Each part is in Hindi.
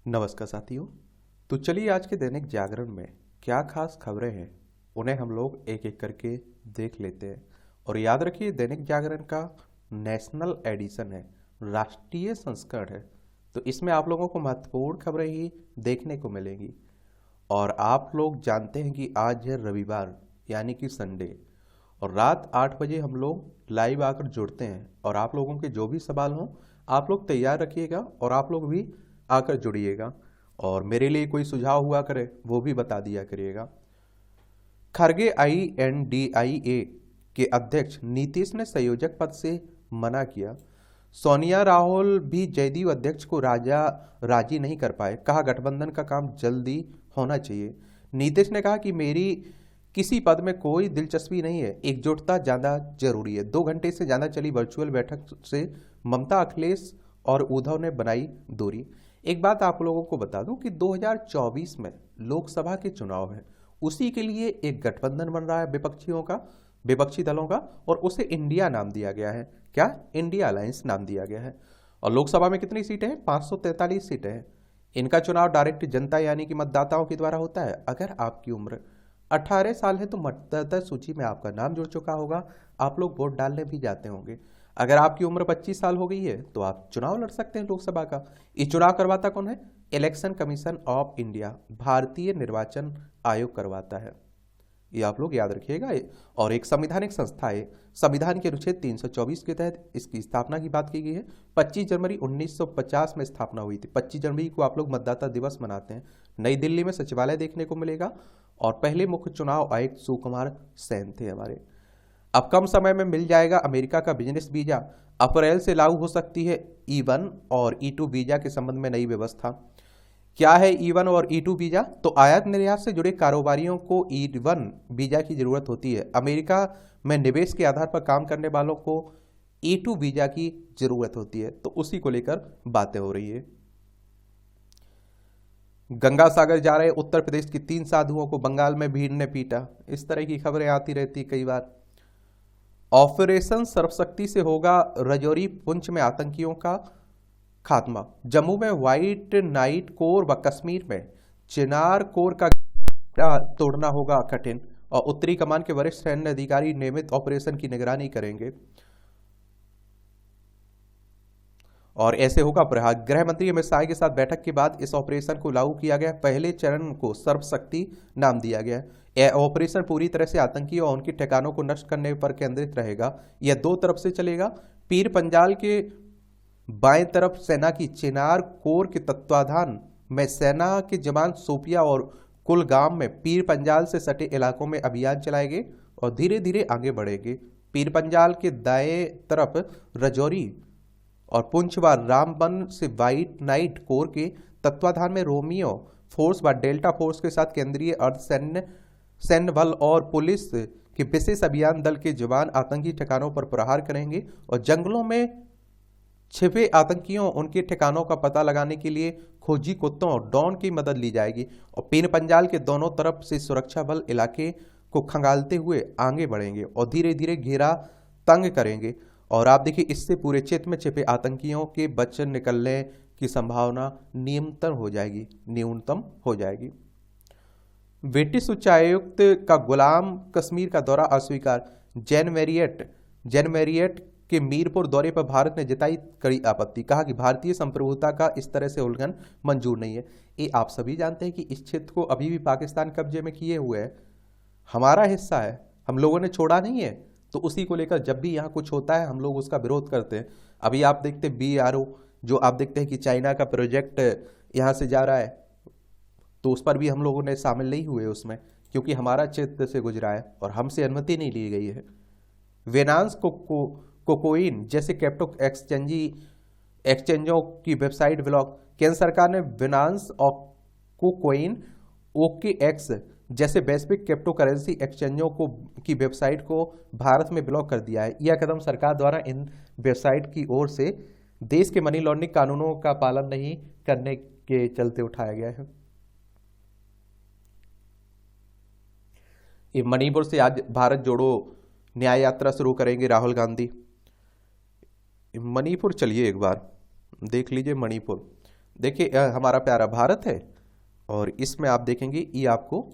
नमस्कार साथियों। तो चलिए आज के दैनिक जागरण में क्या खास खबरें हैं उन्हें हम लोग एक एक करके देख लेते हैं। और याद रखिए दैनिक जागरण का नेशनल एडिशन है, राष्ट्रीय संस्करण है, तो इसमें आप लोगों को महत्वपूर्ण खबरें ही देखने को मिलेंगी। और आप लोग जानते हैं कि आज है रविवार यानी कि संडे, और रात 8 बजे हम लोग लाइव आकर जुड़ते हैं। और आप लोगों के जो भी सवाल हों आप लोग तैयार रखिएगा और आप लोग भी आकर जुड़िएगा और मेरे लिए कोई सुझाव हुआ करे वो भी बता दिया करिएगा। खरगे INDIA के अध्यक्ष नीतीश ने संयोजक पद से मना किया। सोनिया राहुल भी जदयू अध्यक्ष को राजी नहीं कर पाए, कहा गठबंधन का काम जल्दी होना चाहिए। नीतीश ने कहा कि मेरी किसी पद में कोई दिलचस्पी नहीं है, एकजुटता ज्यादा जरूरी है। 2 घंटे से ज्यादा चली वर्चुअल बैठक से ममता, अखिलेश और उद्धव ने बनाई दूरी। एक बात आप लोगों को बता दूं कि 2024 में लोकसभा के चुनाव है, उसी के लिए एक गठबंधन बन रहा है विपक्षियों का, विपक्षी दलों का, और उसे इंडिया नाम दिया गया है। क्या? इंडिया अलायंस नाम दिया गया है। और लोकसभा में कितनी सीटें हैं? 543 सीटें हैं। इनका चुनाव डायरेक्ट जनता यानी कि मतदाताओं के द्वारा होता है। अगर आपकी उम्र 18 साल है तो मतदाता सूची में आपका नाम जुड़ चुका होगा, आप लोग वोट डालने भी जाते होंगे। अगर आपकी उम्र 25 साल हो गई है तो आप चुनाव लड़ सकते हैं लोकसभा का। ये चुनाव करवाता कौन है? इलेक्शन कमीशन ऑफ इंडिया, भारतीय निर्वाचन आयोग करवाता है। ये आप लोग याद रखिएगा। और एक संवैधानिक संस्था है, संविधान के अनुच्छेद 324 के तहत इसकी स्थापना की बात की गई है। 25 जनवरी 1950 में स्थापना हुई थी। 25 जनवरी को आप लोग मतदाता दिवस मनाते हैं। नई दिल्ली में सचिवालय देखने को मिलेगा और पहले मुख्य चुनाव आयुक्त सुकुमार सेन थे हमारे। अब कम समय में मिल जाएगा अमेरिका का बिजनेस वीजा, अप्रैल से लागू हो सकती है E1 और E2 वीजा के संबंध में नई व्यवस्था। क्या है E1 और E2 वीजा? तो आयात निर्यात से जुड़े कारोबारियों को E1 वीजा की जरूरत होती है। अमेरिका में निवेश के आधार पर काम करने वालों को E2 वीजा की जरूरत होती है। तो उसी को लेकर बातें हो रही है। गंगा सागर जा रहे उत्तर प्रदेश की 3 साधुओं को बंगाल में भीड़ ने पीटा। इस तरह की खबरें आती रहती कई बार। ऑपरेशन सर्वशक्ति से होगा राजौरी पुंछ में आतंकियों का खात्मा। जम्मू में व्हाइट नाइट कोर व कश्मीर में चिनार कोर का तोड़ना होगा कठिन। और उत्तरी कमान के वरिष्ठ सैन्य अधिकारी नियमित ऑपरेशन की निगरानी करेंगे और ऐसे होगा प्रहार। गृह मंत्री अमित शाह के साथ बैठक के बाद इस ऑपरेशन को लागू किया गया। पहले चरण को सर्वशक्ति नाम दिया गया। यह ऑपरेशन पूरी तरह से आतंकी और उनके ठिकानों को नष्ट करने पर केंद्रित रहेगा। यह 2 तरफ से चलेगा। पीर पंजाल के बाएं तरफ सेना की चिनार कोर के तत्वाधान में सेना के जवान सोपिया और कुलगाम में पीर पंजाल से सटे इलाकों में अभियान चलाएंगे और धीरे धीरे आगे बढ़ेंगे। पीर पंजाल के दाएं तरफ राजौरी और पुंछ व रामबन से व्हाइट नाइट कोर के तत्वाधान में रोमियो फोर्स व डेल्टा फोर्स के साथ केंद्रीय सैन्य बल और पुलिस के विशेष अभियान दल के जवान आतंकी ठिकानों पर प्रहार करेंगे और जंगलों में छिपे आतंकियों उनके ठिकानों का पता लगाने के लिए खोजी कुत्तों और ड्रोन की मदद ली जाएगी। और पीर पंजाल के दोनों तरफ से सुरक्षा बल इलाके को खंगालते हुए आगे बढ़ेंगे और धीरे धीरे घेरा तंग करेंगे। और आप देखिए इससे पूरे क्षेत्र में छिपे आतंकियों के बच निकलने की संभावना न्यूनतम हो जाएगी। ब्रिटिश उच्चायुक्त का गुलाम कश्मीर का दौरा अस्वीकार। जैन मैरियट के मीरपुर दौरे पर भारत ने जताई कड़ी आपत्ति। कहा कि भारतीय संप्रभुता का इस तरह से उल्लंघन मंजूर नहीं है। ये आप सभी जानते हैं कि इस क्षेत्र को अभी भी पाकिस्तान कब्जे में किए हुए है, हमारा हिस्सा है, हम लोगों ने छोड़ा नहीं है। तो उसी को लेकर जब भी यहाँ कुछ होता है हम लोग उसका विरोध करते हैं। अभी आप देखते हैं BRO, जो आप देखते हैं कि चाइना का प्रोजेक्ट यहाँ से जा रहा है, तो उस पर भी हम लोगों ने शामिल नहीं हुए उसमें, क्योंकि हमारा क्षेत्र से गुजरा है और हमसे अनुमति नहीं ली गई है। वेनांस कोकोइन जैसे क्रिप्टो एक्सचेंजों की वेबसाइट ब्लॉक। केंद्र सरकार ने वेनांस और कोकोइन OKX जैसे वैश्विक क्रिप्टो करेंसी एक्सचेंजों की वेबसाइट को भारत में ब्लॉक कर दिया है। यह कदम सरकार द्वारा इन वेबसाइट की ओर से देश के मनी लॉन्ड्रिंग कानूनों का पालन नहीं करने के चलते उठाया गया है। मणिपुर से आज भारत जोड़ो न्याय यात्रा शुरू करेंगे राहुल गांधी। मणिपुर चलिए एक बार देख लीजिए। मणिपुर देखिए हमारा प्यारा भारत है और इसमें आप देखेंगे ये आपको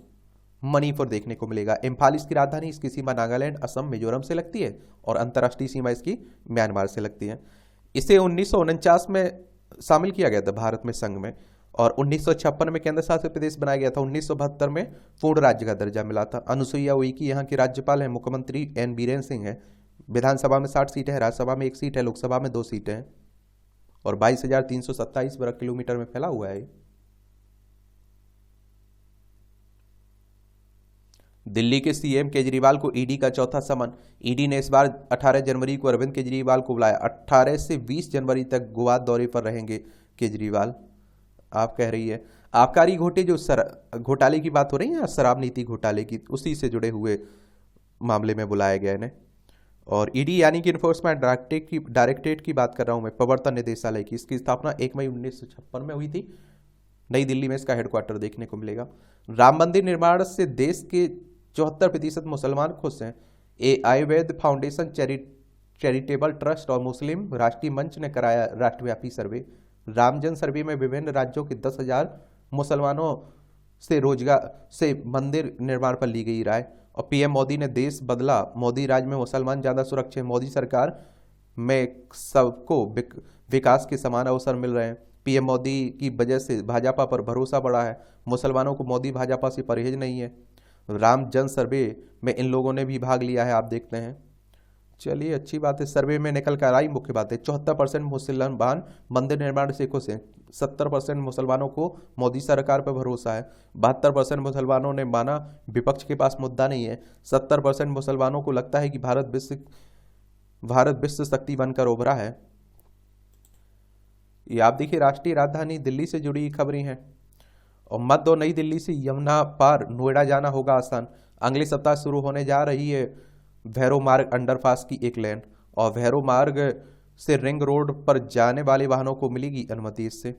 मणिपुर देखने को मिलेगा। इम्फाल इसकी राजधानी, इसकी सीमा नागालैंड, असम, मिजोरम से लगती है और अंतर्राष्ट्रीय सीमा इसकी म्यांमार से लगती है। इसे 1949 में शामिल किया गया था भारत में संघ में और 1956 में केंद्र शासित प्रदेश बनाया गया था। 1972 में पूर्ण राज्य का दर्जा मिला था। अनुसुईया उइके यहाँ की राज्यपाल है। मुख्यमंत्री एन बीरेन सिंह है। विधानसभा में 60 सीटें हैं, राज्यसभा में 1 सीट है, लोकसभा में 2 सीटें हैं और 22,327 वर्ग किलोमीटर में फैला हुआ है। दिल्ली के सीएम केजरीवाल को ईडी का चौथा समन। ईडी ने इस बार 18 जनवरी को अरविंद केजरीवाल को बुलाया। 18 से 20 जनवरी तक गोवा दौरे पर रहेंगे केजरीवाल। आप कह रही है आबकारी घोटाले की बात हो रही है, शराब नीति घोटाले की, उसी से जुड़े हुए मामले में बुलाया गया इन्हें। और ईडी यानी कि इन्फोर्समेंट डायरेक्टरेट की बात कर रहा हूं मैं, प्रवर्तन निदेशालय की। इसकी स्थापना 1 मई 1956 में हुई थी। नई दिल्ली में इसका हेडक्वार्टर देखने को मिलेगा। राम मंदिर निर्माण से देश के 74% मुसलमान खुश हैं। आयुर्वेद फाउंडेशन, चैरिटेबल ट्रस्ट और मुस्लिम राष्ट्रीय मंच ने कराया राष्ट्रव्यापी सर्वे। रामजन सर्वे में विभिन्न राज्यों के 10,000 मुसलमानों से रोजगार से मंदिर निर्माण पर ली गई राय। और पीएम मोदी ने देश बदला, मोदी राज में मुसलमान ज्यादा सुरक्षित। मोदी सरकार में सबको विकास के समान अवसर मिल रहे हैं। पीएम मोदी की वजह से भाजपा पर भरोसा बढ़ा है। मुसलमानों को मोदी भाजपा से परहेज नहीं है। राम जन सर्वे में इन लोगों ने भी भाग लिया है, आप देखते हैं। चलिए अच्छी बात है। सर्वे में निकल कर आई मुख्य बात है, 74% मुसलमान मंदिर निर्माण से खुश हैं। 70% मुसलमानों को मोदी सरकार पर भरोसा है। 72% मुसलमानों ने माना विपक्ष के पास मुद्दा नहीं है। 70% मुसलमानों को लगता है कि भारत विश्व शक्ति बनकर उभरा है। ये आप देखिए राष्ट्रीय राजधानी दिल्ली से जुड़ी खबरें हैं। और मध्य और नई दिल्ली से यमुना पार नोएडा जाना होगा आसान। अगले सप्ताह शुरू होने जा रही है भैरव मार्ग अंडरपास की एक लेन और भैरव मार्ग से रिंग रोड पर जाने वाले वाहनों को मिलेगी अनुमति इससे।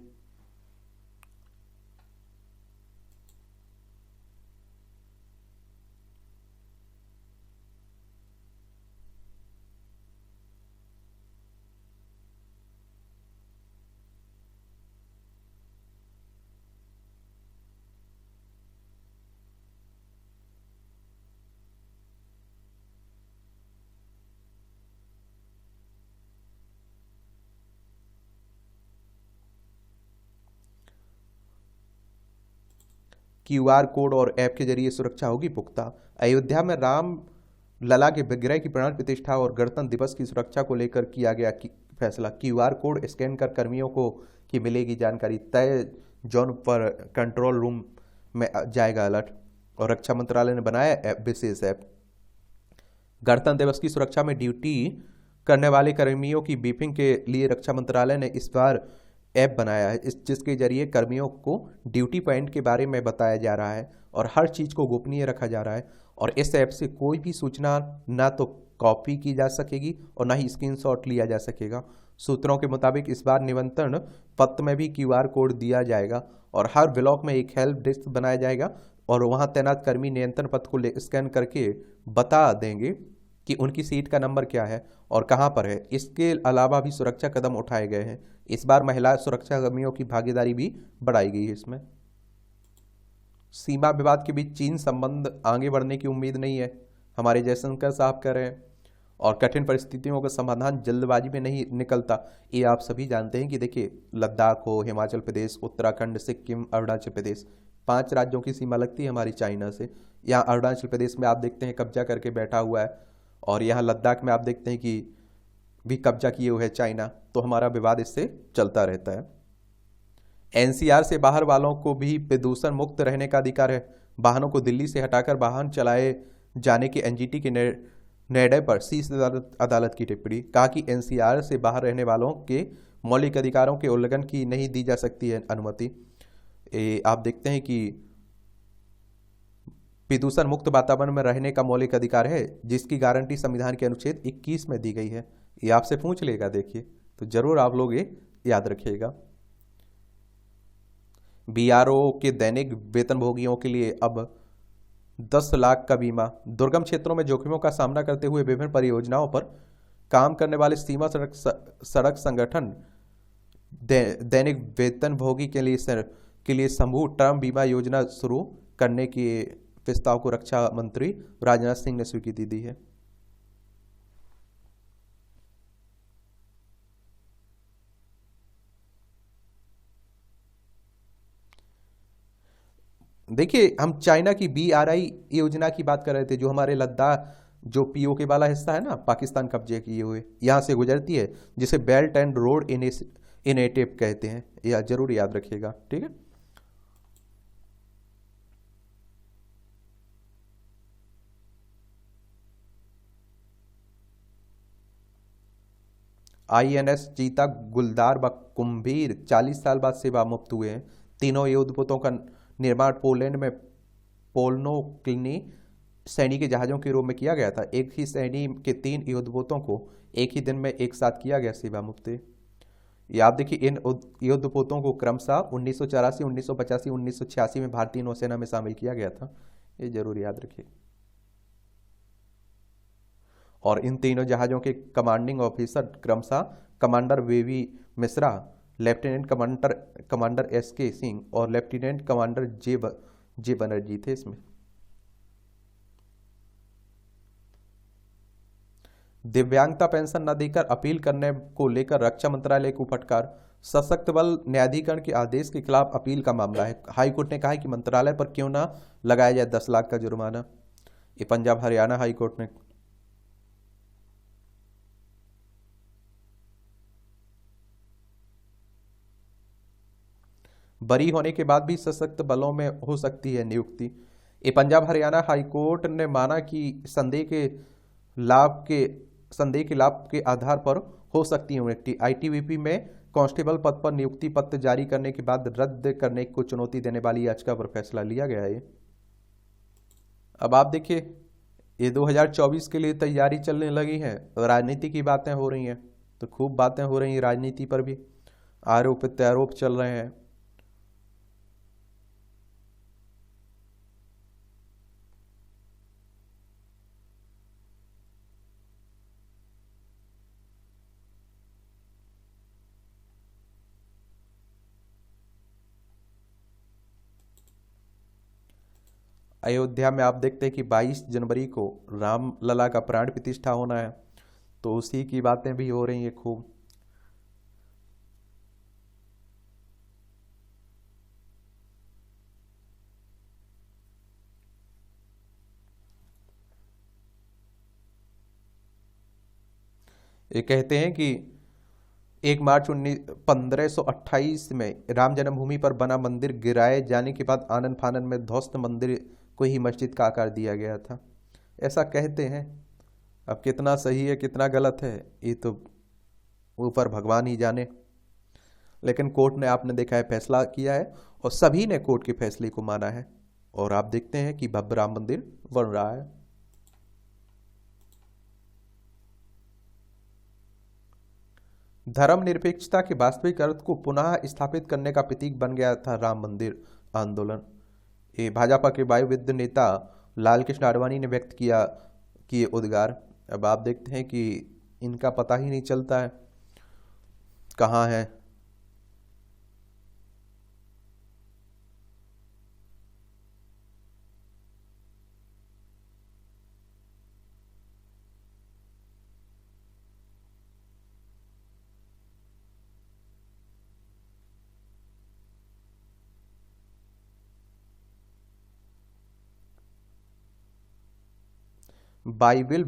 क्यूआर कोड और ऐप के जरिए सुरक्षा होगी पुख्ता। अयोध्या में राम लला के विग्रह की प्राण प्रतिष्ठा और गणतंत्र दिवस की सुरक्षा को लेकर किया गया फैसला। क्यूआर कोड स्कैन कर कर्मियों को की मिलेगी जानकारी। तय जोन पर कंट्रोल रूम में जाएगा अलर्ट। और रक्षा मंत्रालय ने बनाया विशेष ऐप। गणतंत्र दिवस की सुरक्षा में ड्यूटी करने वाले कर्मियों की ब्रीफिंग के लिए रक्षा मंत्रालय ने इस बार ऐप बनाया है, जिसके जरिए कर्मियों को ड्यूटी पॉइंट के बारे में बताया जा रहा है और हर चीज़ को गोपनीय रखा जा रहा है। और इस ऐप से कोई भी सूचना ना तो कॉपी की जा सकेगी और ना ही स्क्रीनशॉट लिया जा सकेगा। सूत्रों के मुताबिक इस बार निमंत्रण पत्र में भी क्यूआर कोड दिया जाएगा और हर ब्लॉक में एक हेल्प डेस्क बनाया जाएगा और वहां तैनात कर्मी नियंत्रण पत्र को स्कैन करके बता देंगे कि उनकी सीट का नंबर क्या है और कहां पर है। इसके अलावा भी सुरक्षा कदम उठाए गए हैं। इस बार महिला सुरक्षा कर्मियों की भागीदारी भी बढ़ाई गई है इसमें। सीमा विवाद के बीच चीन संबंध आगे बढ़ने की उम्मीद नहीं है, हमारे जयशंकर साहब कह रहे हैं। और कठिन परिस्थितियों का समाधान जल्दबाजी में नहीं निकलता। ये आप सभी जानते हैं कि देखिए लद्दाख हो, हिमाचल प्रदेश, उत्तराखंड, सिक्किम, अरुणाचल प्रदेश, 5 राज्यों की सीमा लगती है हमारी चाइना से। यहाँ अरुणाचल प्रदेश में आप देखते हैं कब्जा करके बैठा हुआ है और यहाँ लद्दाख में आप देखते हैं कि भी कब्जा किए हुए है चाइना। तो हमारा विवाद इससे चलता रहता है। एनसीआर से बाहर वालों को भी प्रदूषण मुक्त रहने का अधिकार है। वाहनों को दिल्ली से हटाकर वाहन चलाए जाने के एनजीटी के निर्णय पर शीर्ष अदालत की टिप्पणी। कहा कि एनसीआर से बाहर रहने वालों के मौलिक अधिकारों के उल्लंघन की नहीं दी जा सकती है अनुमति। आप देखते हैं कि प्रदूषण मुक्त वातावरण में रहने का मौलिक अधिकार है, जिसकी गारंटी संविधान के अनुच्छेद 21 में दी गई है। ये आपसे पूछ लेगा, देखिए तो जरूर आप लोग ये याद रखिएगा। बीआरओ के दैनिक वेतनभोगियों के लिए अब 10 लाख का बीमा। दुर्गम क्षेत्रों में जोखिमों का सामना करते हुए विभिन्न परियोजनाओं पर काम करने वाले सीमा सड़क संगठन दैनिक वेतनभोगी के लिए समूह टर्म बीमा योजना शुरू करने के प्रस्ताव को रक्षा मंत्री राजनाथ सिंह ने स्वीकृति दी है। देखिए, हम चाइना की BRI योजना की बात कर रहे थे, जो हमारे लद्दाख, जो POK वाला हिस्सा है ना, पाकिस्तान कब्जे किए हुए, यहाँ से गुजरती है, जिसे बेल्ट एंड रोड इनिशिएटिव कहते हैं। यह जरूर याद रखिएगा, ठीक है। INS चीता, गुलदार व कुंभीर 40 साल बाद सेवा मुक्त हुए हैं। तीनों युद्धपोतों का निर्माण पोलैंड में पोलनोक्लिनी श्रेणी के जहाजों के रूप में किया गया था। एक ही श्रेणी के 3 युद्धपोतों को एक ही दिन में एक साथ किया गया सेवा मुक्त। ये आप देखिए, इन युद्धपोतों को क्रमशः 1984, 1985, 1986 में भारतीय नौसेना में शामिल किया गया था। ये जरूर याद रखिए। और इन तीनों जहाज़ों के कमांडिंग ऑफिसर क्रमशः commander wavy Mishra, lieutenant commander SK Singh और लेफ्टिनेंट कमांडर जे बनर्जी थे। इसमें दिव्यांगता पेंशन न देकर अपील करने को लेकर रक्षा मंत्रालय को फटकार। सशक्त बल न्यायाधिकरण के आदेश के खिलाफ अपील का मामला है। हाईकोर्ट ने कहा है कि मंत्रालय पर क्यों ना लगाया जाए 10 लाख का जुर्माना। ये पंजाब हरियाणा हाईकोर्ट ने। बरी होने के बाद भी सशक्त बलों में हो सकती है नियुक्ति। ये पंजाब हरियाणा हाईकोर्ट ने माना कि संदेह के लाभ के आधार पर हो सकती है नियुक्ति। ITBP में कांस्टेबल पद पर नियुक्ति पत्र जारी करने के बाद रद्द करने को चुनौती देने वाली याचिका पर फैसला लिया गया है। अब आप देखिए, ये 2024 के लिए तैयारी चलने लगी है, राजनीति की बातें हो रही हैं, तो खूब बातें हो रही हैं राजनीति पर भी, आरोप प्रत्यारोप चल रहे हैं। अयोध्या में आप देखते हैं कि 22 जनवरी को राम लला का प्राण प्रतिष्ठा होना है, तो उसी की बातें भी हो रही हैं खूब। ये कहते हैं कि 1 मार्च 1528 में राम जन्मभूमि पर बना मंदिर गिराए जाने के बाद आनन फानन में ध्वस्त मंदिर को ही मस्जिद का आकार दिया गया था, ऐसा कहते हैं। अब कितना सही है कितना गलत है ये तो ऊपर भगवान ही जाने। लेकिन कोर्ट ने, आपने देखा है, फैसला किया है और सभी ने कोर्ट के फैसले को माना है, और आप देखते हैं कि भव्य राम मंदिर बन रहा है। धर्मनिरपेक्षता के वास्तविक अर्थ को पुनः स्थापित करने का प्रतीक बन गया था राम मंदिर आंदोलन। ये भाजपा के वायुविद नेता लाल कृष्ण आडवाणी ने व्यक्त किए उद्गार। अब आप देखते हैं कि इनका पता ही नहीं चलता है कहाँ है। बाइबिल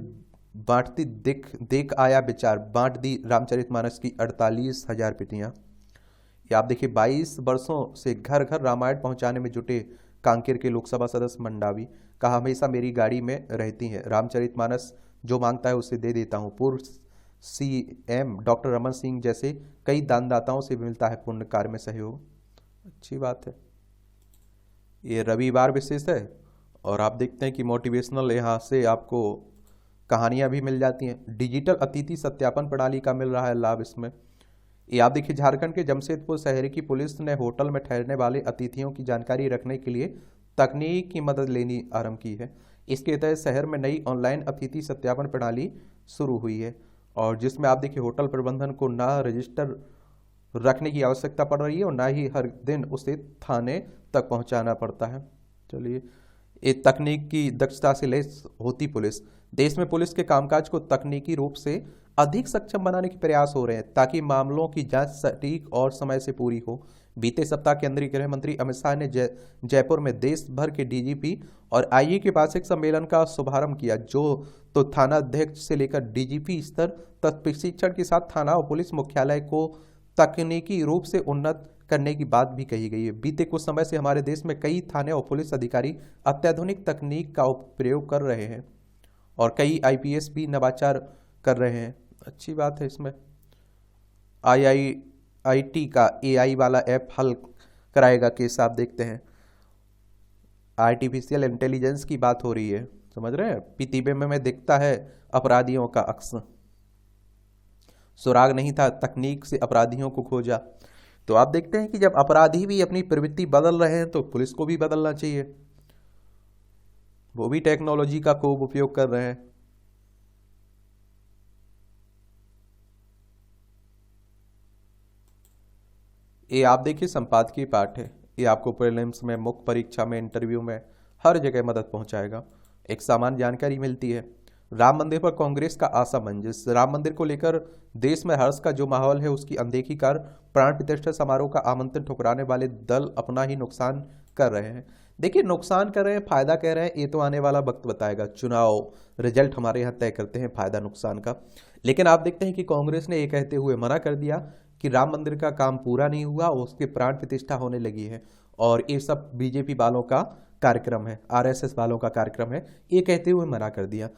बांटती देख आया विचार, बांट दी रामचरितमानस की 48,000 प्रतियां। ये आप देखिए, 22 वर्षों से घर घर रामायण पहुंचाने में जुटे कांकेर के लोकसभा सदस्य मंडावी, कहा हमेशा मेरी गाड़ी में रहती हैं, रामचरितमानस जो मांगता है उसे दे देता हूं। पूर्व CM डॉक्टर रमन सिंह जैसे कई दानदाताओं से मिलता है पुण्य कार्य में सहयोग। अच्छी बात है। ये रविवार विशेष है, और आप देखते हैं कि मोटिवेशनल यहाँ से आपको कहानियाँ भी मिल जाती हैं। डिजिटल अतिथि सत्यापन प्रणाली का मिल रहा है लाभ इसमें। ये आप देखिए, झारखंड के जमशेदपुर शहर की पुलिस ने होटल में ठहरने वाले अतिथियों की जानकारी रखने के लिए तकनीक की मदद लेनी आरंभ की है। इसके तहत शहर में नई ऑनलाइन अतिथि सत्यापन प्रणाली शुरू हुई है, और जिसमें आप देखिए होटल प्रबंधन को न रजिस्टर रखने की आवश्यकता पड़ रही है और ना ही हर दिन उसे थाने तक पहुंचाना पड़ता है। चलिए, ये तकनीक की दक्षता से लैस होती पुलिस। देश में पुलिस के कामकाज को तकनीकी रूप से अधिक सक्षम बनाने के प्रयास हो रहे हैं ताकि मामलों की जांच सटीक और समय से पूरी हो। बीते सप्ताह केंद्रीय गृह मंत्री अमित शाह ने जयपुर में देश भर के डीजीपी और आईए के पास एक सम्मेलन का शुभारंभ किया, जो तो थाना अध्यक्ष से लेकर डीजीपी स्तर तक प्रशिक्षण के साथ थाना और पुलिस मुख्यालय को तकनीकी रूप से उन्नत करने की बात भी कही गई है। बीते कुछ समय से हमारे देश में कई थाने और पुलिस अधिकारी अत्याधुनिक तकनीक का प्रयोग कर रहे हैं और कई आईपीएस भी नवाचार कर रहे हैं। अच्छी बात है। इसमें आईआईटी का एआई वाला ऐप हल कराएगा केस। आप देखते हैं, आर्टिफिशियल इंटेलिजेंस की बात हो रही है, समझ रहे हैं। पीतीबे में दिखता है अपराधियों का अक्स। सुराग नहीं था, तकनीक से अपराधियों को खोजा। तो आप देखते हैं कि जब अपराधी भी अपनी प्रवृत्ति बदल रहे हैं तो पुलिस को भी बदलना चाहिए। वो भी टेक्नोलॉजी का खूब उपयोग कर रहे हैं। ये आप देखिए संपादकीय पाठ है, ये आपको प्रीलिम्स में, मुख्य परीक्षा में, इंटरव्यू में हर जगह मदद पहुंचाएगा। एक सामान्य जानकारी मिलती है। राम मंदिर पर कांग्रेस का असमंजस। राम मंदिर को लेकर देश में हर्ष का जो माहौल है उसकी अनदेखी कर प्राण प्रतिष्ठा समारोह का आमंत्रण ठुकराने वाले दल अपना ही नुकसान कर रहे हैं। देखिए, नुकसान कर रहे हैं, फायदा कह रहे हैं, ये तो आने वाला वक्त बताएगा। चुनाव रिजल्ट हमारे यहाँ तय करते हैं फायदा नुकसान का। लेकिन आप देखते हैं कि कांग्रेस ने ये कहते हुए मना कर दिया कि राम मंदिर का काम पूरा नहीं हुआ, उसके प्राण प्रतिष्ठा होने लगी है और ये सब बीजेपी वालों का कार्यक्रम है, आरएसएस वालों का कार्यक्रम है, ये कहते हुए मना कर दिया।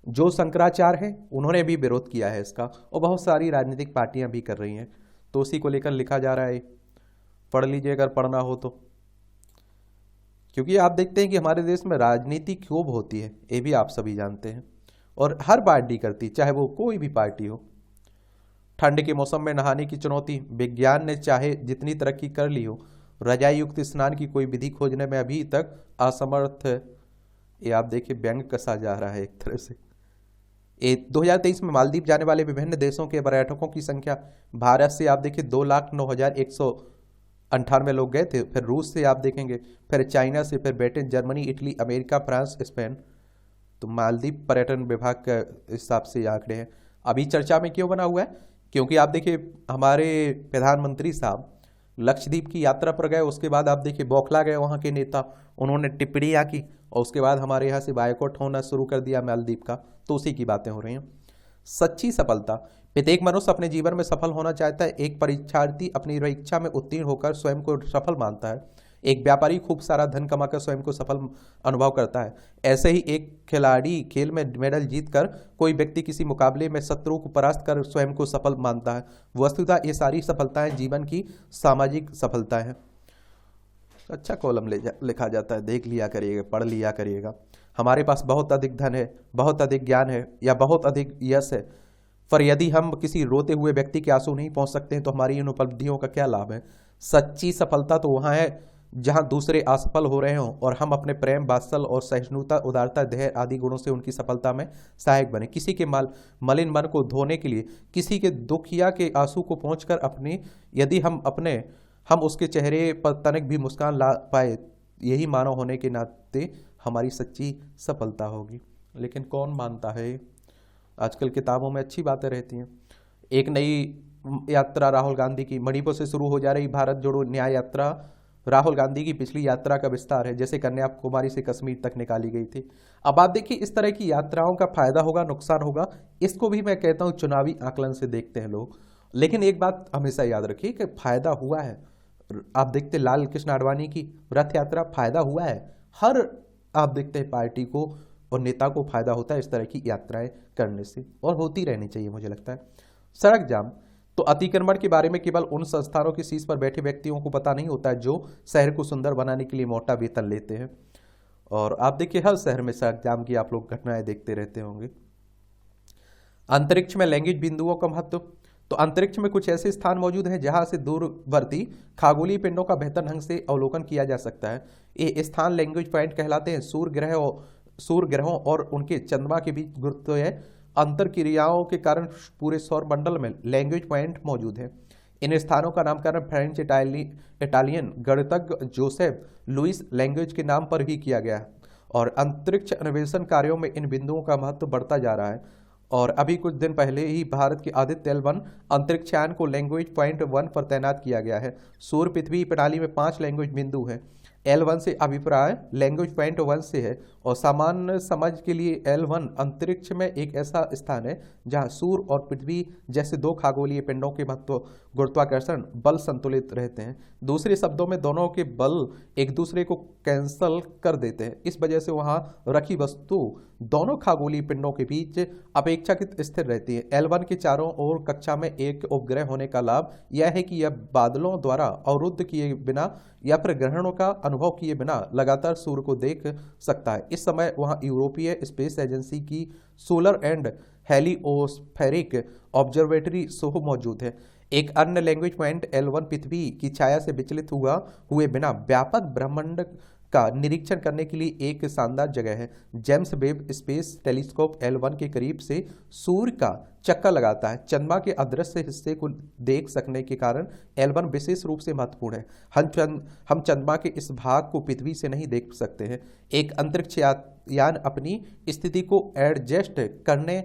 जो शंकराचार्य हैं उन्होंने भी विरोध किया है इसका और बहुत सारी राजनीतिक पार्टियां भी कर रही हैं। तो उसी को लेकर लिखा जा रहा है, पढ़ लीजिए अगर पढ़ना हो तो। क्योंकि आप देखते हैं कि हमारे देश में राजनीति खूब होती है, ये भी आप सभी जानते हैं, और हर पार्टी करती, चाहे वो कोई भी पार्टी हो। ठंड के मौसम में नहाने की चुनौती, विज्ञान ने चाहे जितनी तरक्की कर ली हो, रजाई युक्त स्नान की कोई विधि खोजने में अभी तक असमर्थ है। ये आप देखिए व्यंग कसा जा रहा है एक तरह से। 2023 में मालदीव जाने वाले विभिन्न देशों के पर्यटकों की संख्या, भारत से आप देखिए 2,09,198 लोग गए थे, फिर रूस से आप देखेंगे, फिर चाइना से, फिर Britain, Germany, Italy, America, France, Spain. तो मालदीव पर्यटन विभाग के हिसाब से ये आंकड़े हैं। अभी चर्चा में क्यों बना हुआ है? क्योंकि आप देखिए हमारे प्रधानमंत्री साहब लक्षद्वीप की यात्रा पर गए, उसके बाद आप देखिए बौखला गए वहाँ के नेता, उन्होंने टिप्पणियाँ की और उसके बाद हमारे यहाँ से बायकॉट होना शुरू कर दिया मालदीव का। तो उसी की बातें हो रही हैं। सच्ची सफलता, प्रत्येक मनुष्य अपने जीवन में सफल होना चाहता है। एक परीक्षार्थी अपनी परीक्षा में उत्तीर्ण होकर स्वयं को सफल मानता है। एक व्यापारी खूब सारा धन कमाकर स्वयं को सफल अनुभव करता है। ऐसे ही एक खिलाड़ी खेल में मेडल जीतकर कोई व्यक्ति किसी मुकाबले में शत्रु को परास्त कर स्वयं को सफल मानता है। वस्तुतः ये सारी सफलताएं जीवन की सामाजिक सफलताएं हैं। अच्छा कॉलम लिखा जाता है, देख लिया करिएगा, पढ़ लिया करिएगा। हमारे पास बहुत अधिक धन है, बहुत अधिक ज्ञान है या बहुत अधिक यश है, पर यदि हम किसी रोते हुए व्यक्ति के आंसू नहीं पहुंच सकते हैं तो हमारी इन उपलब्धियों का क्या लाभ है? सच्ची सफलता तो वहां है जहां दूसरे असफल हो रहे हों और हम अपने प्रेम, वात्सल और सहिष्णुता, उदारता, धैर्य आदि गुणों से उनकी सफलता में सहायक बने। किसी के मलिन मन को धोने के लिए, किसी के दुखिया के आंसू को पहुंचकर अपनी, यदि हम उसके चेहरे पर तनिक भी मुस्कान ला पाए, यही मानव होने के नाते हमारी सच्ची सफलता होगी। लेकिन कौन मानता है? आजकल किताबों में अच्छी बातें रहती हैं। एक नई यात्रा राहुल गांधी की, मणिपुर से शुरू हो जा रही भारत जोड़ो न्याय यात्रा राहुल गांधी की पिछली यात्रा का विस्तार है, जैसे कन्याकुमारी से कश्मीर तक निकाली गई थी। अब आप देखिए इस तरह की यात्राओं का फायदा होगा, नुकसान होगा, इसको भी मैं कहता हूँ चुनावी आकलन से देखते हैं लोग। लेकिन एक बात हमेशा याद रखिए कि फायदा हुआ है। आप देखते लाल कृष्ण आडवाणी की रथ यात्रा, फायदा हुआ है। हर आप देखते हैं पार्टी को और नेता को फायदा होता है इस तरह की यात्राएं करने से, और होती रहनी चाहिए मुझे लगता है। सड़क जाम, तो अतिक्रमण के बारे में केवल उन संस्थानों के शीर्ष पर बैठे व्यक्तियों को पता नहीं होता है जो शहर को सुंदर बनाने के लिए मोटा वेतन लेते हैं। और आप देखिए हर शहर में सड़क जाम की आप लोग घटनाएं देखते रहते होंगे। अंतरिक्ष में लैंगिक बिंदुओं का महत्व, तो अंतरिक्ष में कुछ ऐसे स्थान मौजूद हैं जहां से दूरवर्ती खगोलीय पिंडों का बेहतर ढंग से अवलोकन किया जा सकता है। ये स्थान लैंग्वेज पॉइंट कहलाते हैं। सूर्य ग्रहों और उनके चंद्रमा के बीच गुरुत्वीय अंतर क्रियाओं के कारण पूरे सौर मंडल में लैंग्वेज पॉइंट मौजूद है। इन स्थानों का नामकरण फ्रेंच इटालियन गणितज्ञ जोसेफ लुइस लैंग्वेज के नाम पर भी किया गया है। और अंतरिक्ष अन्वेषण कार्यों में इन बिंदुओं का महत्व बढ़ता जा रहा है। और अभी कुछ दिन पहले ही भारत के आदित्य L1 अंतरिक्षयान को लैंग्वेज पॉइंट 1 पर तैनात किया गया है। सूर्य पृथ्वी प्रणाली में 5 लैंग्वेज बिंदु हैं। L1 से अभिप्राय लैंग्वेज पॉइंट 1 से है। और सामान्य समझ के लिए L1 अंतरिक्ष में एक ऐसा स्थान है जहां सूर्य और पृथ्वी जैसे दो खगोलीय पिंडों के महत्व गुरुत्वाकर्षण बल संतुलित रहते हैं। दूसरे शब्दों में दोनों के बल एक दूसरे को कैंसल कर देते हैं। इस वजह से वहां रखी वस्तु दोनों खगोलीय पिंडों के बीच अपेक्षाकृत स्थिर रहती है। L1 के चारों ओर कक्षा में एक उपग्रह होने का लाभ यह है कि यह बादलों द्वारा अवरुद्ध किए बिना या फिर ग्रहणों का अनुभव किए बिना लगातार सूर्य को देख सकता है। इस समय वहां यूरोपीय स्पेस एजेंसी की सोलर एंड हेलियोस्फेरिक ऑब्जर्वेटरी सोहो मौजूद है। एक अन्य लैंग्वेज पॉइंट L1 पृथ्वी की छाया से विचलित हुए बिना व्यापक ब्रह्मांड का निरीक्षण करने के लिए एक शानदार जगह है। James Webb space telescope L1 के करीब से सूर्य का चक्कर लगाता है। चंद्रमा के अदृश्य हिस्से को देख सकने के कारण L1 विशेष रूप से महत्वपूर्ण है। हम चंद्रमा के इस भाग को पृथ्वी से नहीं देख सकते हैं। एक अंतरिक्ष यान अपनी स्थिति को एडजस्ट करने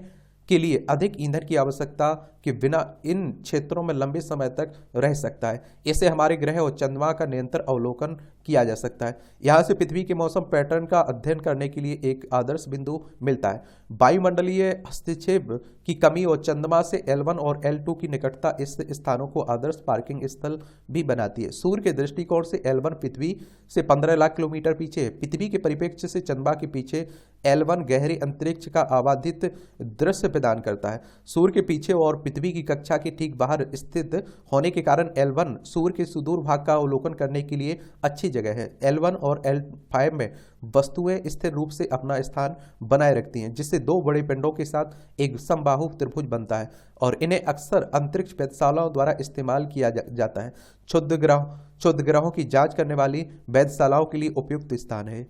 के लिए अधिक ईंधन की आवश्यकता के बिना इन क्षेत्रों में लंबे समय तक रह सकता है। इससे हमारे ग्रह और चंद्रमा का निरंतर अवलोकन किया जा सकता है। यहाँ से पृथ्वी के मौसम पैटर्न का अध्ययन करने के लिए एक आदर्श बिंदु मिलता है। वायुमंडलीय हस्तक्षेप की कमी और चंद्रमा से L1 और L2 की निकटता इस स्थानों को आदर्श पार्किंग स्थल भी बनाती है। सूर्य के दृष्टिकोण से L1 पृथ्वी से 15 लाख किलोमीटर पीछे है। पृथ्वी के परिप्रेक्ष्य से चंद्रमा के पीछे L1 गहरे अंतरिक्ष का आबादित दृश्य प्रदान करता है। सूर्य के पीछे और पृथ्वी की कक्षा के ठीक बाहर स्थित होने के कारण L1 सूर्य के सुदूर भाग का अवलोकन करने के लिए अच्छी जगह है। L1 और L5 में वस्तुएं स्थिर रूप से अपना स्थान बनाए रखती हैं, जिससे दो बड़े पिंडों के साथ एक समबाहु त्रिभुज बनता है और इन्हें अक्सर अंतरिक्ष वेधशालाओं द्वारा इस्तेमाल किया जाता है। क्षुद्र ग्रहों की जांच करने वाली वेधशालाओं के लिए उपयुक्त स्थान है।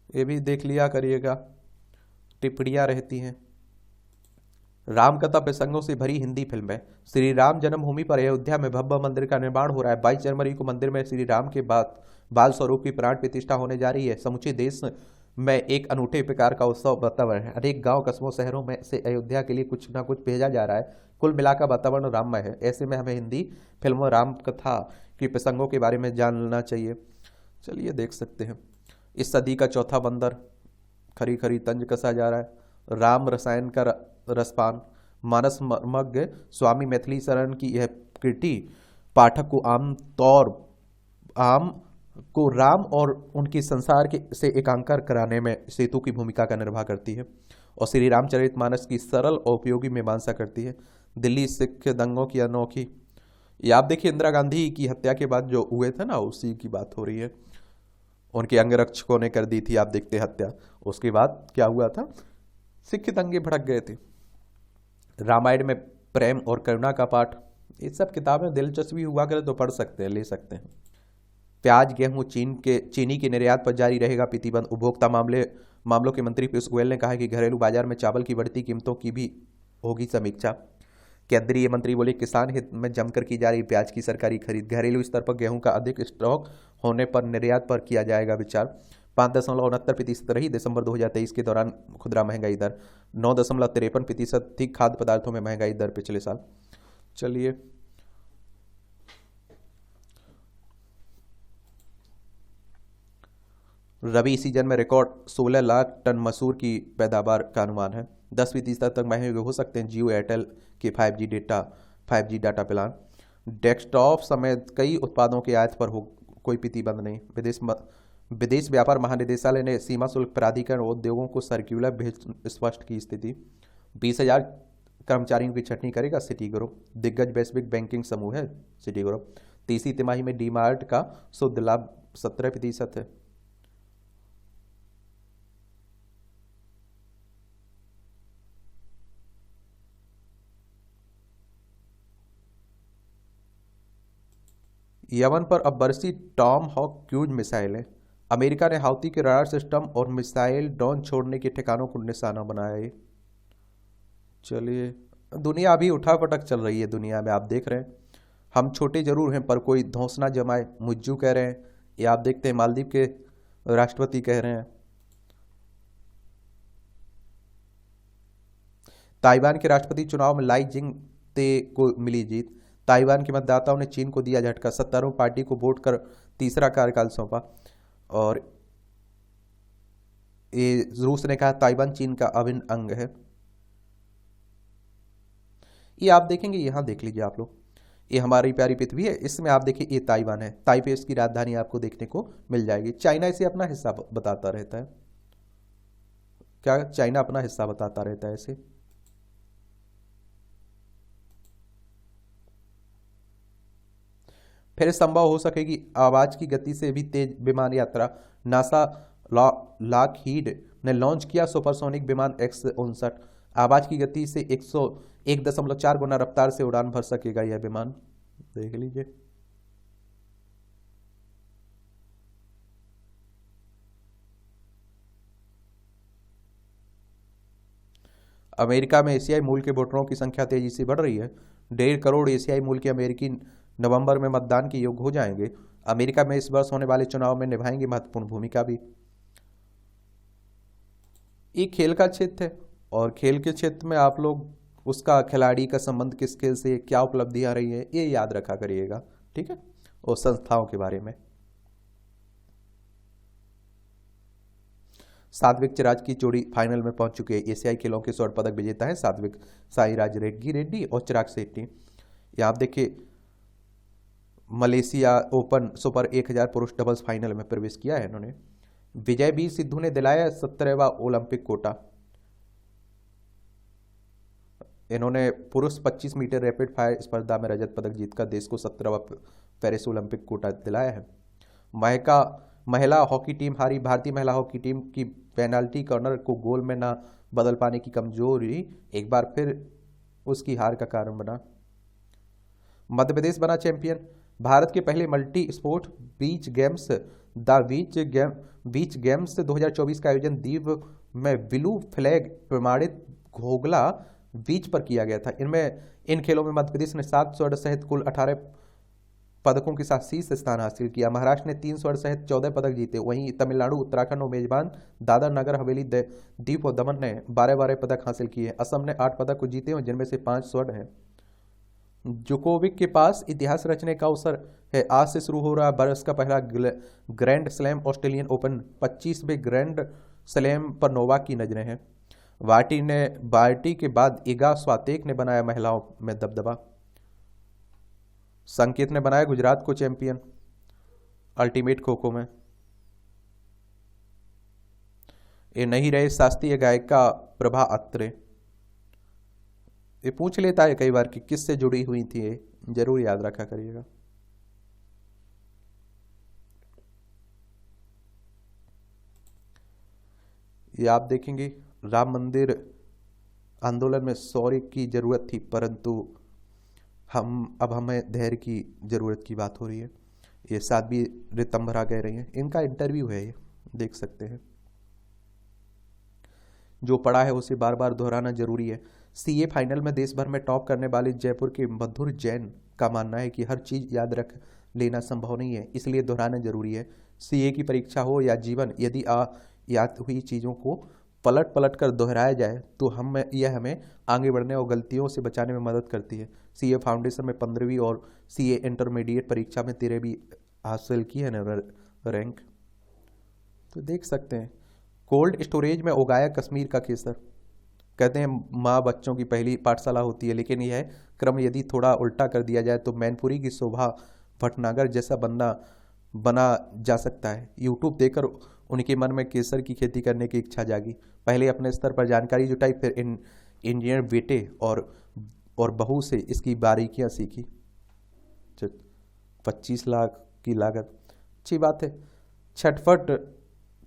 ये भी देख लिया करिएगा, टिप्पणियां रहती हैं। रामकथा प्रसंगों से भरी हिंदी फिल्म है। श्री राम जन्मभूमि पर अयोध्या में भव्य मंदिर का निर्माण हो रहा है। 22 जनवरी को मंदिर में श्री राम के बाद बाल स्वरूप की प्राण प्रतिष्ठा होने जा रही है। समूचे देश में एक अनूठे प्रकार का उत्सव वातावरण है। अनेक गांव कस्बों शहरों में से अयोध्या के लिए कुछ ना कुछ भेजा जा रहा है। कुल मिलाकर वातावरण राममय है। ऐसे में हमें हिंदी फिल्मों रामकथा के प्रसंगों के बारे में जानना चाहिए। चलिए देख सकते हैं। इस सदी का चौथा बंदर, खरी खरी तंज कसा जा रहा है। राम रसायन का रसपान, मानस मर्मज्ञ स्वामी मैथिली शरण की यह कृति पाठक को राम और उनके संसार के से एकांकार कराने में सेतु की भूमिका का निर्वाह करती है और श्री रामचरितमानस की सरल और उपयोगी मीमांसा करती है। दिल्ली सिख दंगों की अनोखी, ये आप देखिए इंदिरा गांधी की हत्या के बाद जो हुए थे ना, उसी की बात हो रही है। उनके अंगरक्षकों ने कर दी थी, आप देखते हत्या। उसके बाद क्या हुआ था, सिख दंगे भड़क गए थे। रामायण में प्रेम और करुणा का पाठ, ये सब किताबें दिलचस्पी हुआ करे तो पढ़ सकते हैं, ले सकते हैं। प्याज गेहूं चीनी के निर्यात पर जारी रहेगा प्रतिबंध। उपभोक्ता मामलों के मंत्री पीयूष गोयल ने कहा कि घरेलू बाजार में चावल की बढ़ती कीमतों की भी होगी समीक्षा। केंद्रीय मंत्री बोले किसान हित में जमकर की जा रही प्याज की सरकारी खरीद। घरेलू स्तर पर गेहूं का अधिक स्टॉक होने पर निर्यात पर किया जाएगा विचार। 5.69% रही दिसंबर 2023 के दौरान खुदरा महंगाई दर। 9.53% थी खाद्य पदार्थों में महंगाई दर पिछले साल। चलिए रबी सीजन में रिकॉर्ड 16 लाख टन मसूर की पैदावार का अनुमान है। 10% तक महंगे हो सकते हैं जियो एयरटेल के 5G डाटा प्लान। डेस्कटॉप समेत कई उत्पादों के आयात पर हो कोई प्रतिबंध नहीं। विदेश व्यापार महानिदेशालय ने सीमा शुल्क प्राधिकरण और उद्योगों को सर्कुलर भेज स्पष्ट की स्थिति। 20,000 कर्मचारियों की छंटनी करेगा सिटी ग्रुप। दिग्गज वैश्विक बैंकिंग समूह है सिटी ग्रुप। तीसरी तिमाही में डीमार्ट का शुद्ध लाभ 17% है। यमन पर अब बरसी टॉम हॉक क्रूज मिसाइलें। अमेरिका ने हाउती के रडार सिस्टम और मिसाइल ड्रोन छोड़ने के ठिकानों को निशाना बनाया है। चलिए दुनिया अभी उठापटक चल रही है, दुनिया में आप देख रहे हैं। हम छोटे जरूर हैं पर कोई धौंस ना जमाए, मुज्जू कह रहे हैं। ये आप देखते हैं मालदीव के राष्ट्रपति कह रहे हैं। ताइवान के राष्ट्रपति चुनाव में लाई जिंग ते को मिली जीत। ताइवान के मतदाताओं ने चीन को दिया झटका, सत्तारूढ़ पार्टी को वोट कर तीसरा कार्यकाल सौंपा। और ये रूस ने कहा ताइवान चीन का अभिन्न अंग है। ये आप देखेंगे, यहां देख लीजिए आप लोग, ये हमारी प्यारी पृथ्वी है, इसमें आप देखिए ये ताइवान है, ताइपे इसकी राजधानी आपको देखने को मिल जाएगी। चाइना इसे अपना हिस्सा बताता रहता है। क्या चाइना अपना हिस्सा बताता रहता है इसे? फिर संभव हो सकेगी आवाज की गति से भी तेज विमान यात्रा। नासा लॉकहीड ने लॉन्च किया सुपरसोनिक विमान X-59। आवाज की गति से 101.4 गुना रफ्तार से उड़ान भर सकेगा यह विमान। देख लीजिए। अमेरिका में एशियाई मूल के वोटरों की संख्या तेजी से बढ़ रही है। 1.5 करोड़ एशियाई मूल के अमेरिकी नवंबर में मतदान के योग्य हो जाएंगे। अमेरिका में इस वर्ष होने वाले चुनाव में निभाएंगे महत्वपूर्ण भूमिका भी। ये खेल का क्षेत्र है और खेल के क्षेत्र में आप लोग उसका खिलाड़ी का संबंध किस खेल से, क्या उपलब्धियां रही है, ये याद रखा करिएगा, ठीक है। और संस्थाओं के बारे में। सात्विक चिराज की जोड़ी फाइनल में पहुंच चुके हैं। एशियाई खेलों के स्वर्ण पदक विजेता है सात्विक साईराज रेड्डी और चिराग शेट्टी। यहाँ आप देखिए मलेशिया ओपन सुपर 1000 पुरुष डबल्स फाइनल में प्रवेश किया है इन्होंने। विजय बी सिद्धू ने दिलाया 17वां ओलंपिक कोटा। इन्होंने पुरुष 25 मीटर रैपिड फायर स्पर्धा में रजत पदक जीतकर देश को 17वां पेरिस ओलंपिक कोटा दिलाया है। महिला हॉकी टीम हारी। भारतीय महिला हॉकी टीम की पेनाल्टी कॉर्नर को गोल में ना बदल पाने की कमजोरी एक बार फिर उसकी हार का कारण बना। मध्य प्रदेश बना चैंपियन। भारत के पहले multi sport beach games beach games 2024 का आयोजन दीव में ब्लू फ्लैग प्रमाणित घोगला बीच पर किया गया था। इन खेलों में मध्य प्रदेश ने 7 स्वर्ण सहित कुल 18 पदकों के साथ शीर्ष स्थान हासिल किया। महाराष्ट्र ने 3 स्वर्ण सहित 14 पदक जीते। वहीं तमिलनाडु, उत्तराखंड और मेजबान दादर नगर हवेली दीप और दमन ने 12 पदक हासिल किए। असम ने 8 पदक को जीते हैं जिनमें से 5 स्वर्ण हैं। जोकोविक के पास इतिहास रचने का अवसर है। आज से शुरू हो रहा बरस का पहला ग्रैंड स्लैम ऑस्ट्रेलियन ओपन। 25वें ग्रैंड स्लैम पर नोवाक की नजरें हैं। बार्टी के बाद इगा स्वातेक ने बनाया महिलाओं में दबदबा। संकेत ने बनाया गुजरात को चैंपियन अल्टीमेट खो खो में। ये नहीं रहे शास्त्रीय गायिका प्रभा अत्रे। ये पूछ लेता है कई बार कि किससे जुड़ी हुई थी, ये जरूर याद रखा करिएगा। ये आप देखेंगे राम मंदिर आंदोलन में शौर्य की जरूरत थी परंतु अब हमें धैर्य की जरूरत की बात हो रही है। ये साध्वी ऋतंभरा कह रही हैं, इनका इंटरव्यू है, ये देख सकते हैं। जो पढ़ा है उसे बार बार दोहराना जरूरी है। सीए फाइनल में देश भर में टॉप करने वाले जयपुर के मधुर जैन का मानना है कि हर चीज याद रख लेना संभव नहीं है, इसलिए दोहराना जरूरी है। सीए की परीक्षा हो या जीवन, यदि याद हुई चीजों को पलट पलट कर दोहराया जाए तो यह हमें आगे बढ़ने और गलतियों से बचाने में मदद करती है। सीए फाउंडेशन में 15वीं और सीए इंटरमीडिएट परीक्षा में 13वीं हासिल की है ना रैंक, तो देख सकते हैं। कोल्ड स्टोरेज में उगाया कश्मीर का केसर। कहते हैं माँ बच्चों की पहली पाठशाला होती है, लेकिन यह क्रम यदि थोड़ा उल्टा कर दिया जाए तो मैनपुरी की शोभा भटनागर जैसा बना जा सकता है। यूट्यूब देखकर उनके मन में केसर की खेती करने की इच्छा जागी। पहले अपने स्तर पर जानकारी जुटाई, फिर इंजीनियर बेटे और बहू से इसकी बारीकियां सीखी। 25 लाख की लागत, अच्छी बात है।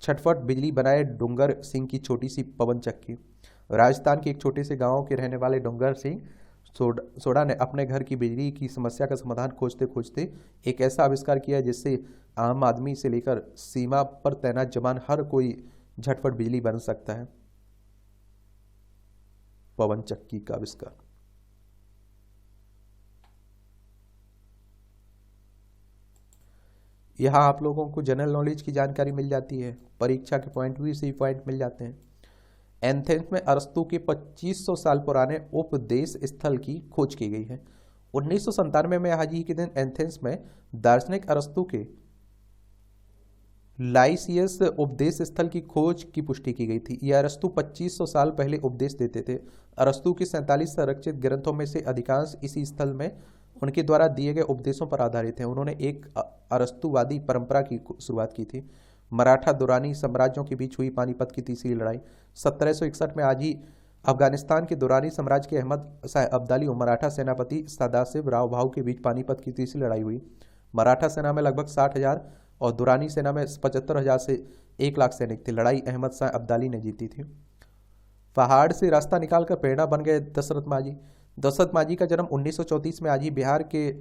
छटफट बिजली बनाए डूंगर सिंह की छोटी सी पवन चक्की। राजस्थान के एक छोटे से गांव के रहने वाले डूंगर सिंह सोडा ने अपने घर की बिजली की समस्या का समाधान खोजते खोजते एक ऐसा आविष्कार किया जिससे आम आदमी से लेकर सीमा पर तैनात जवान हर कोई झटपट बिजली बन सकता है। पवन चक्की का आविष्कार। यहाँ आप लोगों को जनरल नॉलेज की जानकारी मिल जाती है, परीक्षा के पॉइंट भी सी पॉइंट मिल जाते हैं। एथेंस में अरस्तु के 2500 साल पुराने उपदेश स्थल की खोज की गई है। 1997 में आज ही के दिन एथेंस में दार्शनिक अरस्तु के लाइसियस उपदेश स्थल की खोज की पुष्टि की गई थी। यह अरस्तु 2500 साल पहले उपदेश देते थे। अरस्तु के 47 संरक्षित ग्रंथों में से अधिकांश इसी स्थल में उनके द्वारा दिए गए उपदेशों पर आधारित हैं। उन्होंने एक अरस्तुवादी परंपरा की शुरुआत की थी। मराठा दुरानी साम्राज्यों के बीच हुई पानीपत की तीसरी लड़ाई 1761 में आज ही अफगानिस्तान के दुरानी साम्राज्य के अहमद शाह अब्दाली और मराठा सेनापति सदाशिव राव भाऊ के बीच पानीपत की तीसरी लड़ाई हुई। मराठा सेना में लगभग 60,000 और दुरानी सेना में 75,000 से 1 लाख सैनिक थे। लड़ाई अहमद शाह अब्दाली ने जीती थी। पहाड़ से रास्ता निकालकर प्रेरणा बन गए दशरथ मांझी। दशरथ मांझी का जन्म 1934 में आज ही बिहार के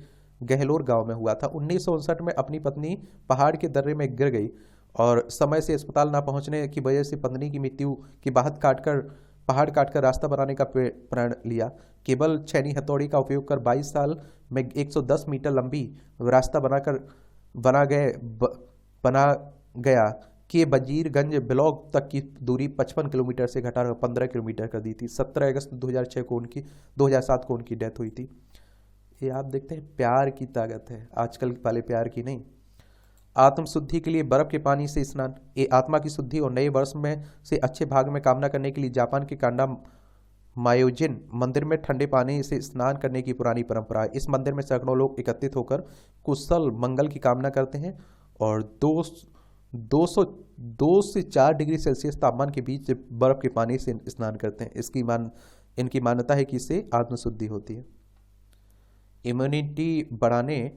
गहलोर गांव में हुआ था। 1959 में अपनी पत्नी पहाड़ के दर्रे में गिर गई और समय से अस्पताल न पहुंचने की वजह से पत्नी की मृत्यु की बात पहाड़ काटकर रास्ता बनाने का प्रण लिया। केवल छेनी हथौड़ी का उपयोग कर 22 साल में 110 मीटर लंबी रास्ता बना गया कि वजीरगंज ब्लॉक तक की दूरी 55 किलोमीटर से घटाकर 15 किलोमीटर कर दी थी। 17 अगस्त 2007 को उनकी डेथ हुई थी। ये आप देखते हैं प्यार की ताकत है, आजकल वाले प्यार की नहीं। आत्मशुद्धि के लिए बर्फ के पानी से स्नान, ये आत्मा की शुद्धि और नए वर्ष में से अच्छे भाग में कामना करने के लिए जापान के कांडा मायोजिन मंदिर में ठंडे पानी से स्नान करने की पुरानी परंपरा है। इस मंदिर में सैकड़ों लोग एकत्रित होकर कुशल मंगल की कामना करते हैं और 2 से 4 डिग्री सेल्सियस तापमान के बीच बर्फ के पानी से स्नान करते हैं। इनकी मान्यता है कि इससे आत्मशुद्धि होती है। इम्यूनिटी बढ़ाने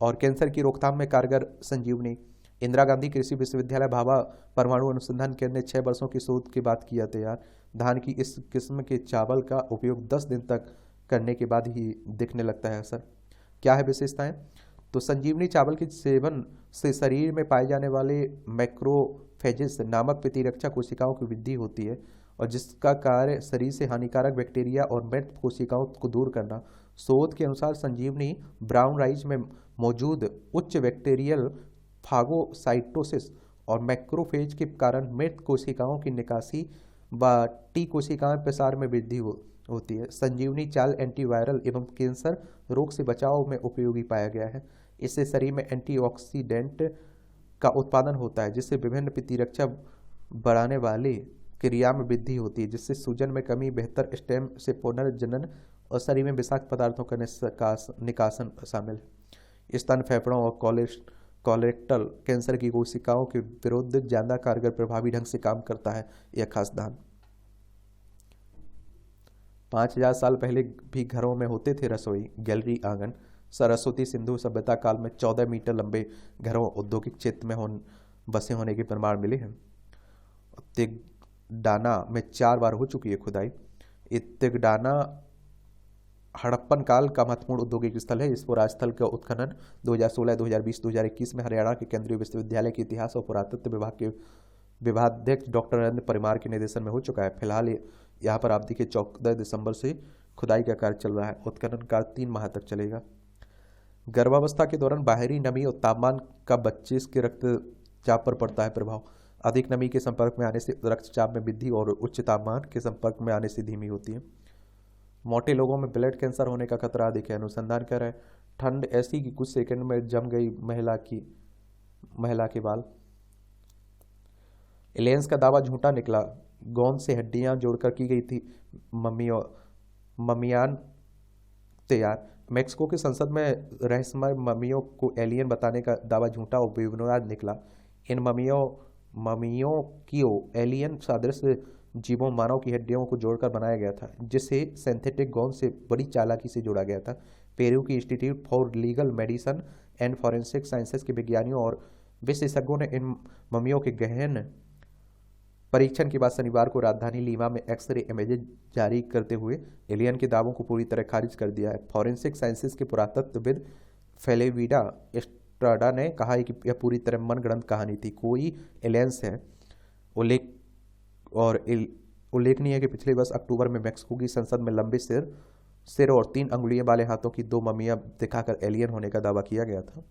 और कैंसर की रोकथाम में कारगर संजीवनी। इंदिरा गांधी कृषि विश्वविद्यालय भाभा परमाणु अनुसंधान केंद्र ने 6 वर्षों की शोध के बाद किया तैयार। धान की इस किस्म के चावल का उपयोग 10 दिन तक करने के बाद ही दिखने लगता है असर। क्या है विशेषताएं? तो संजीवनी चावल के सेवन से शरीर में पाए जाने वाले मैक्रोफेजेस नामक प्रतिरक्षा कोशिकाओं की वृद्धि होती है और जिसका कार्य शरीर से हानिकारक बैक्टीरिया और मृत कोशिकाओं को दूर करना। शोध के अनुसार संजीवनी ब्राउन राइस में मौजूद उच्च बैक्टीरियल फागोसाइटोसिस और मैक्रोफेज के कारण मृत कोशिकाओं की निकासी व टी कोशिकाएं प्रसार में वृद्धि होती है। संजीवनी चाल एंटीवायरल एवं कैंसर रोग से बचाव में उपयोगी पाया गया है। इससे शरीर में एंटीऑक्सीडेंट का उत्पादन होता है जिससे विभिन्न प्रतिरक्षा बढ़ाने वाली क्रिया में वृद्धि होती है, जिससे सूजन में कमी, बेहतर स्टेम से पुनर्जनन और शरीर में विषाक्त पदार्थों का निकासन शामिल है। स्तन, फेफड़ों और कोलेरेक्टल कैंसर की कोशिकाओं के विरुद्ध ज्यादा कारगर प्रभावी ढंग से काम करता है यह खास धान। 5000 साल पहले भी घरों में होते थे रसोई, गैलरी, आंगन। सरस्वती सिंधु सभ्यता काल में 14 मीटर लंबे घरों औद्योगिक क्षेत्र में बसे होने के प्रमाण मिले हैं। तिगडाना में 4 बार हो चुकी है खुदाई। तिगडाना हड़प्पन काल का महत्वपूर्ण औद्योगिक स्थल है। इस पुरास्थल का उत्खनन 2016, 2020, 2021 में हरियाणा के केंद्रीय विश्वविद्यालय के इतिहास और पुरातत्व विभाग के विभागाध्यक्ष डॉक्टर नरेंद्र परिमार के निर्देशन में हो चुका है। फिलहाल यहाँ पर आप देखिए 14 दिसंबर से खुदाई का कार्य चल रहा है। उत्खनन कार्य 3 माह तक चलेगा। गर्भावस्था के दौरान बाहरी नमी और तापमान का बच्चे के रक्तचाप पर पड़ता है प्रभाव। अधिक नमी के संपर्क में आने से रक्तचाप में वृद्धि और उच्च तापमान के संपर्क में आने से धीमी होती है। मोटे लोगों में ब्लड कैंसर होने का खतरा अधिक है। अनुसंधान कर रहा है ठंड ऐसी कि कुछ सेकंड में जम गई महिला के बाल। एलियंस का दावा झूठा निकला। गोंद से हड्डियां जोड़कर की गई थी ममियान तैयार। मेक्सिको की संसद में रहस्यमय ममियों को एलियन बताने का दावा झूठा और बेबुनियाद निकला। इन ममियों की एलियन सदृश जीवों मानव की हड्डियों को जोड़कर बनाया गया था, जिसे सिंथेटिक गोंद से बड़ी चालाकी से जोड़ा गया था। पेरू की institute for legal medicine and forensic sciences के विज्ञानियों और विशेषज्ञों ने इन ममियों के गहन परीक्षण के बाद शनिवार को राजधानी लीमा में एक्सरे इमेजेज जारी करते हुए एलियन के दावों को पूरी तरह खारिज कर दिया है। फॉरेंसिक साइंसेस के पुरातत्वविद फेलेविडा एस्ट्राडा ने कहा है कि यह पूरी तरह मनगढ़ंत कहानी थी, कोई एलियंस है। उल्लेखनीय है कि पिछले वर्ष अक्टूबर में मेक्सिको की संसद में लंबे सिर और 3 अंगुलियों वाले हाथों की 2 ममियां दिखाकर एलियन होने का दावा किया गया था।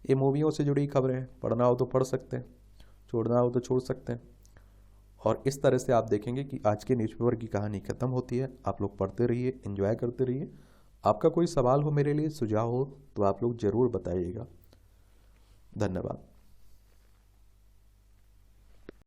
ये मूवियों से जुड़ी खबरें हैं, पढ़ना हो तो पढ़ सकते हैं, छोड़ना हो तो छोड़ सकते हैं। और इस तरह से आप देखेंगे कि आज के न्यूज़पेपर की कहानी खत्म होती है। आप लोग पढ़ते रहिए, एंजॉय करते रहिए। आपका कोई सवाल हो मेरे लिए, सुझाव हो, तो आप लोग ज़रूर बताइएगा। धन्यवाद।